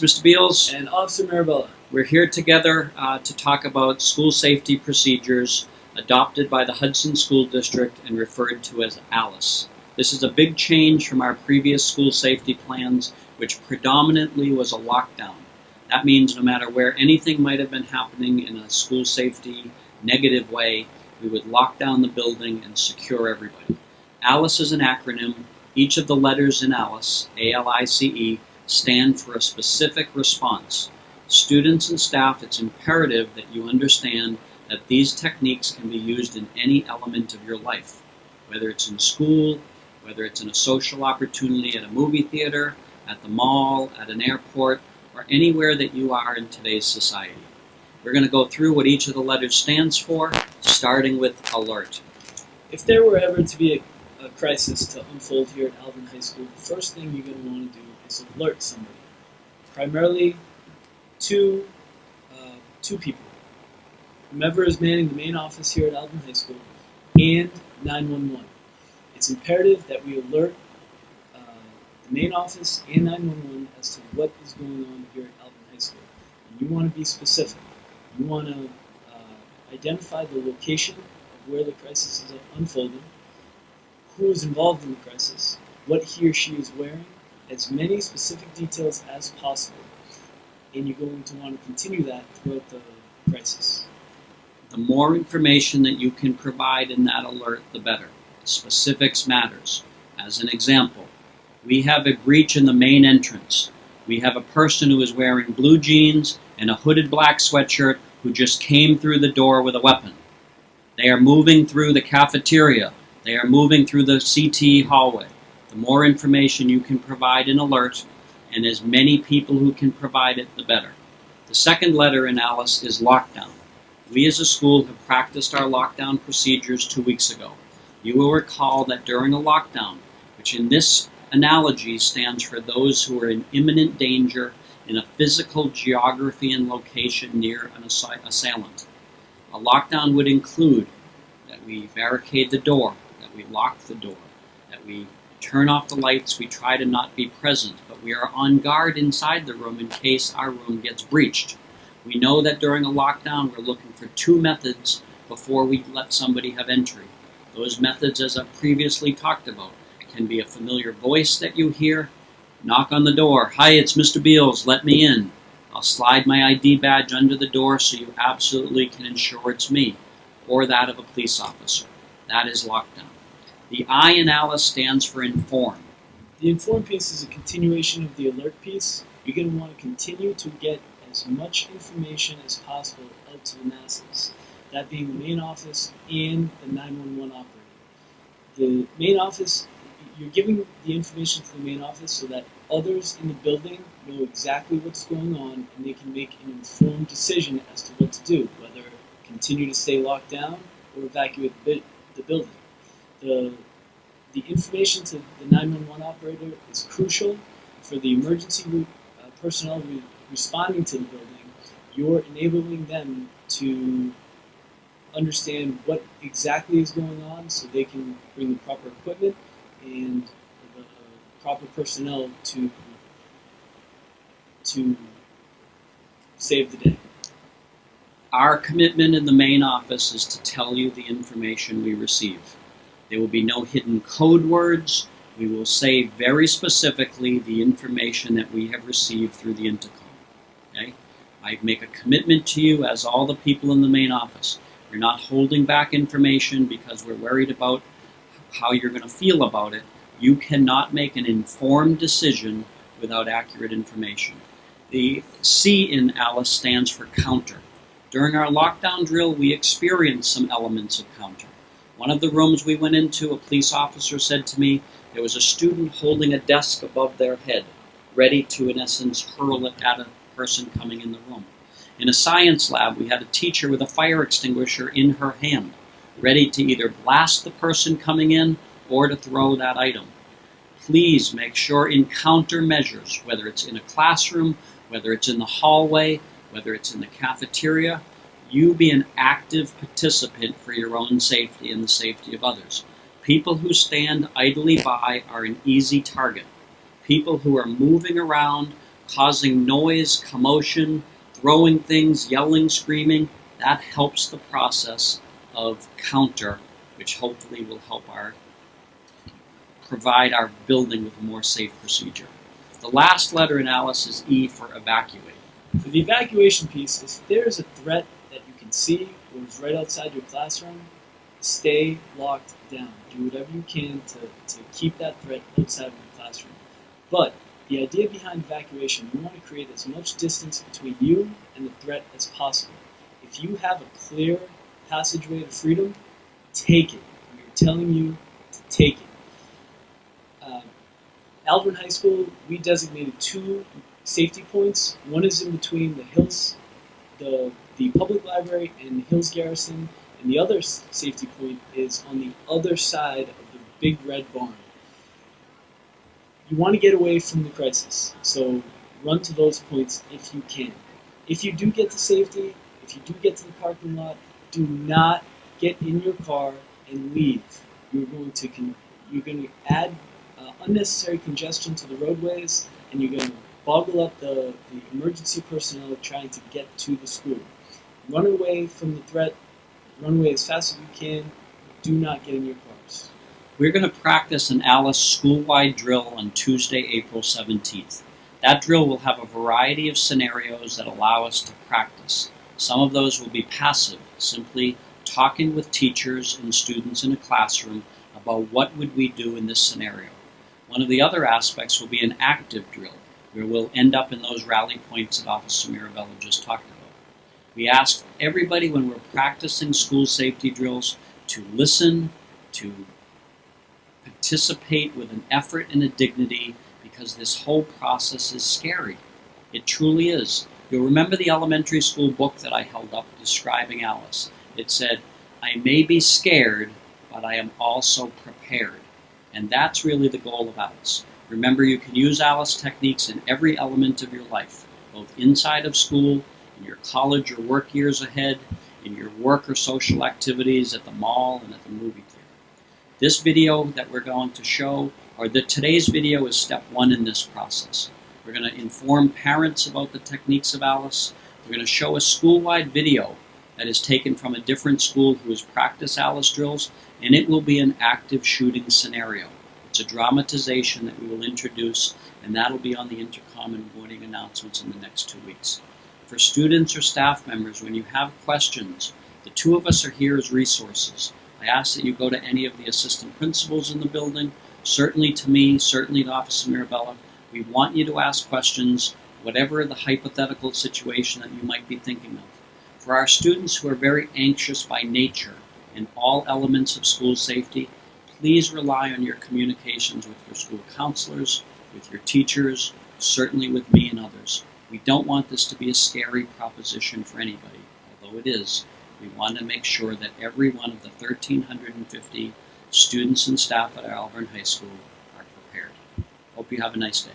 Mr. Beals. And Officer Marabella. We're here together to talk about school safety procedures adopted by the Hudson School District and referred to as ALICE. This is a big change from our previous school safety plans, which predominantly was a lockdown. That means no matter where anything might have been happening in a school safety negative way, we would lock down the building and secure everybody. ALICE is an acronym. Each of the letters in ALICE, A-L-I-C-E, stand for a specific response. Students and staff, it's imperative that you understand that these techniques can be used in any element of your life, whether it's in school, whether it's in a social opportunity at a movie theater, at the mall, at an airport, or anywhere that you are in today's society. We're going to go through what each of the letters stands for, starting with ALERT. If there were ever to be a crisis to unfold here at Alvin High School, the first thing you're going to want to do is alert somebody. Primarily two people. Whomever is manning the main office here at Alvin High School and 911. It's imperative that we alert the main office and 911 as to what is going on here at Alvin High School. And you want to be specific. You want to identify the location of where the crisis is unfolding, who is involved in the crisis, what he or she is wearing, as many specific details as possible. And you're going to want to continue that throughout the crisis. The more information that you can provide in that alert, the better. Specifics matters. As an example, we have a breach in the main entrance. We have a person who is wearing blue jeans and a hooded black sweatshirt who just came through the door with a weapon. They are moving through the cafeteria. They are moving through the CT hallway. The more information you can provide in alert, and as many people who can provide it, the better. The second letter in ALICE is lockdown. We as a school have practiced our lockdown procedures 2 weeks ago. You will recall that during a lockdown, which in this analogy stands for those who are in imminent danger in a physical geography and location near an assailant. A lockdown would include that we barricade the door, that we lock the door, that we turn off the lights, we try to not be present, but we are on guard inside the room in case our room gets breached. We know that during a lockdown we're looking for 2 methods before we let somebody have entry. Those methods, as I've previously talked about, can be a familiar voice that you hear, knock on the door, "Hi, it's Mr. Beals, let me in." I'll slide my ID badge under the door so you absolutely can ensure it's me, or that of a police officer. That is lockdown. The I in ALICE stands for inform. The inform piece is a continuation of the alert piece. You're going to want to continue to get as much information as possible out to the masses, that being the main office and the 911 operator. The main office, you're giving the information to the main office so that others in the building know exactly what's going on and they can make an informed decision as to what to do, whether continue to stay locked down or evacuate the building. The information to the 911 operator is crucial for the emergency personnel responding to the building. You're enabling them to understand what exactly is going on so they can bring the proper equipment and the proper personnel to save the day. Our commitment in the main office is to tell you the information we receive. There will be no hidden code words. We will say very specifically the information that we have received through the intercom. Okay? I make a commitment to you as all the people in the main office. We're not holding back information because we're worried about how you're going to feel about it. You cannot make an informed decision without accurate information. The C in ALICE stands for counter. During our lockdown drill, we experienced some elements of counter. One of the rooms we went into, a police officer said to me, there was a student holding a desk above their head, ready to, in essence, hurl it at a person coming in the room. In a science lab, we had a teacher with a fire extinguisher in her hand, ready to either blast the person coming in or to throw that item. Please make sure in countermeasures, whether it's in a classroom, whether it's in the hallway, whether it's in the cafeteria, you be an active participant for your own safety and the safety of others. People who stand idly by are an easy target. People who are moving around, causing noise, commotion, throwing things, yelling, screaming, that helps the process of counter, which hopefully will help provide our building with a more safe procedure. The last letter in Alice is E for evacuate. For the evacuation piece, if there is a threat that you can see or is right outside your classroom, stay locked down. Do whatever you can to keep that threat outside of your classroom. But the idea behind evacuation, you want to create as much distance between you and the threat as possible. If you have a clear passageway to freedom, take it. We are telling you to take it. Alvin High School, we designated 2 safety points. One is in between the Hills, the public library, and the Hills Garrison, and the other safety point is on the other side of the big red barn. You want to get away from the crisis, so run to those points if you can. If you do get to safety, if you do get to the parking lot, do not get in your car and leave. You're going to add unnecessary congestion to the roadways, and you're going to boggle up the emergency personnel trying to get to the school. Run away from the threat. Run away as fast as you can. Do not get in your cars. We're going to practice an Alice school-wide drill on Tuesday, April 17th. That drill will have a variety of scenarios that allow us to practice. Some of those will be passive, simply talking with teachers and students in a classroom about what would we do in this scenario. One of the other aspects will be an active drill, where we'll end up in those rally points that Officer Mirabella just talked about. We ask everybody when we're practicing school safety drills to listen, to participate with an effort and a dignity, because this whole process is scary. It truly is. You'll remember the elementary school book that I held up describing Alice. It said, "I may be scared, but I am also prepared." And that's really the goal of Alice. Remember, you can use Alice techniques in every element of your life, both inside of school, in your college or work years ahead, in your work or social activities at the mall and at the movie theater. This video that we're going to show, today's video is step 1 in this process. We're going to inform parents about the techniques of Alice. We're going to show a school-wide video that is taken from a different school who has practiced Alice drills, and it will be an active shooting scenario. It's a dramatization that we will introduce, and that'll be on the intercom and morning announcements in the next 2 weeks. For students or staff members, when you have questions, the 2 of us are here as resources. I ask that you go to any of the assistant principals in the building, certainly to me, certainly to Officer Mirabella. We want you to ask questions, whatever the hypothetical situation that you might be thinking of. For our students who are very anxious by nature in all elements of school safety, please rely on your communications with your school counselors, with your teachers, certainly with me and others. We don't want this to be a scary proposition for anybody, although it is. We want to make sure that every one of the 1,350 students and staff at Alvin High School are prepared. Hope you have a nice day.